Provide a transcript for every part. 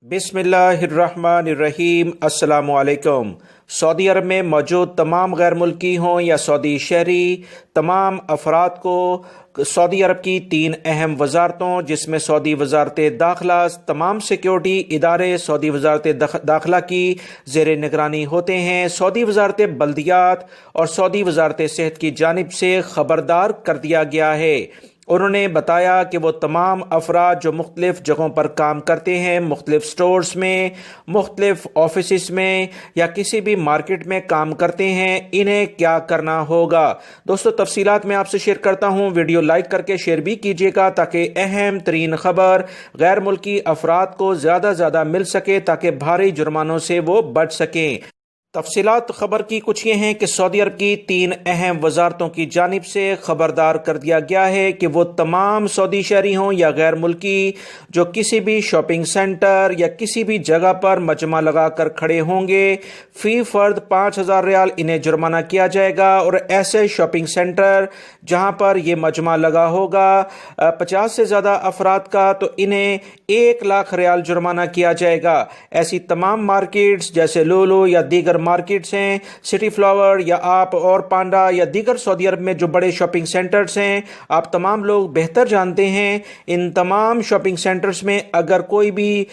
بسم اللہ الرحمن الرحیم۔ السلام علیکم۔ سعودی عرب میں موجود تمام غیر ملکی ہوں یا سعودی شہری، تمام افراد کو سعودی عرب کی 3 اہم وزارتوں جس میں سعودی وزارت داخلہ، تمام سیکیورٹی ادارے سعودی وزارت داخلہ کی زیر نگرانی ہوتے ہیں، سعودی وزارت بلدیات اور سعودی وزارت صحت کی جانب سے خبردار کر دیا گیا ہے۔ انہوں نے بتایا کہ وہ تمام افراد جو مختلف جگہوں پر کام کرتے ہیں، مختلف سٹورز میں، مختلف آفیسز میں یا کسی بھی مارکیٹ میں کام کرتے ہیں، انہیں کیا کرنا ہوگا۔ دوستو تفصیلات میں آپ سے شیئر کرتا ہوں، ویڈیو لائک کر کے شیئر بھی کیجیے گا تاکہ اہم ترین خبر غیر ملکی افراد کو زیادہ زیادہ مل سکے تاکہ بھاری جرمانوں سے وہ بچ سکیں۔ تفصیلات خبر کی کچھ یہ ہیں کہ سعودی عرب کی 3 اہم وزارتوں کی جانب سے خبردار کر دیا گیا ہے کہ وہ تمام سعودی شہری ہوں یا غیر ملکی جو کسی بھی شاپنگ سینٹر یا کسی بھی جگہ پر مجمع لگا کر کھڑے ہوں گے، فی فرد 5000 ریال انہیں جرمانہ کیا جائے گا، اور ایسے شاپنگ سینٹر جہاں پر یہ مجمع لگا ہوگا 50 سے زیادہ افراد کا تو انہیں 1 لاکھ ریال جرمانہ کیا جائے گا۔ ایسی تمام مارکیٹس جیسے لولو یا دیگر مارکیٹس ہیں، سٹی فلاور یا آپ اور پانڈا یا دیگر سعودی عرب میں جو بڑے شاپنگ سینٹرز ہیں، آپ تمام لوگ بہتر جانتے ہیں، ان تمام شاپنگ سینٹرز میں اگر کوئی بھی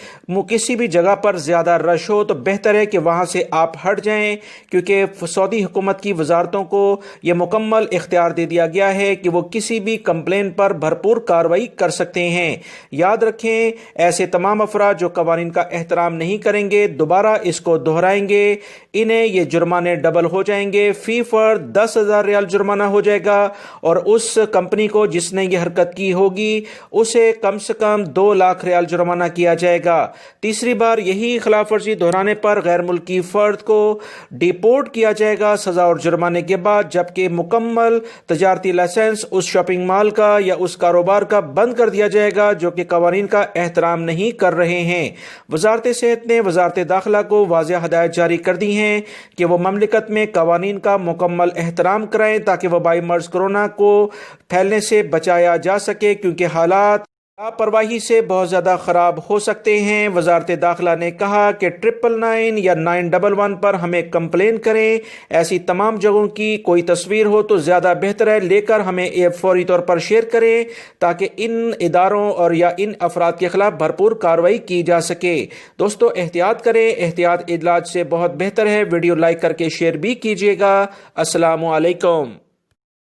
کسی بھی جگہ پر زیادہ رش ہو تو بہتر ہے کہ وہاں سے آپ ہٹ جائیں، کیونکہ سعودی حکومت کی وزارتوں کو یہ مکمل اختیار دے دیا گیا ہے کہ وہ کسی بھی کمپلین پر بھرپور کارروائی کر سکتے ہیں۔ یاد رکھیں، ایسے تمام افراد جو قوانین کا احترام نہیں کریں گے، دوبارہ اس کو دہرائیں گے، انہیں یہ جرمانے ڈبل ہو جائیں گے، فی فرد 10,000 ریال جرمانہ ہو جائے گا، اور اس کمپنی کو جس نے یہ حرکت کی ہوگی اسے کم سے کم 2 لاکھ ریال جرمانہ کیا جائے گا۔ تیسری بار یہی خلاف ورزی دہرانے پر غیر ملکی فرد کو ڈیپورٹ کیا جائے گا سزا اور جرمانے کے بعد، جبکہ مکمل تجارتی لائسنس اس شاپنگ مال کا یا اس کاروبار کا بند کر دیا جائے گا جو کہ قوانین کا احترام نہیں کر رہے ہیں۔ وزارت صحت نے وزارت داخلہ کو واضح ہدایت جاری کر دی ہیں کہ وہ مملکت میں قوانین کا مکمل احترام کرائیں تاکہ وبائی مرض کرونا کو پھیلنے سے بچایا جا سکے، کیونکہ حالات لاپرواہی سے بہت زیادہ خراب ہو سکتے ہیں۔ وزارت داخلہ نے کہا کہ 999 یا 911 پر ہمیں کمپلین کریں، ایسی تمام جگہوں کی کوئی تصویر ہو تو زیادہ بہتر ہے، لے کر ہمیں فوری طور پر شیئر کریں تاکہ ان اداروں اور یا ان افراد کے خلاف بھرپور کارروائی کی جا سکے۔ دوستو احتیاط کریں، احتیاط علاج سے بہت بہتر ہے۔ ویڈیو لائک کر کے شیئر بھی کیجیے گا۔ السلام علیکم۔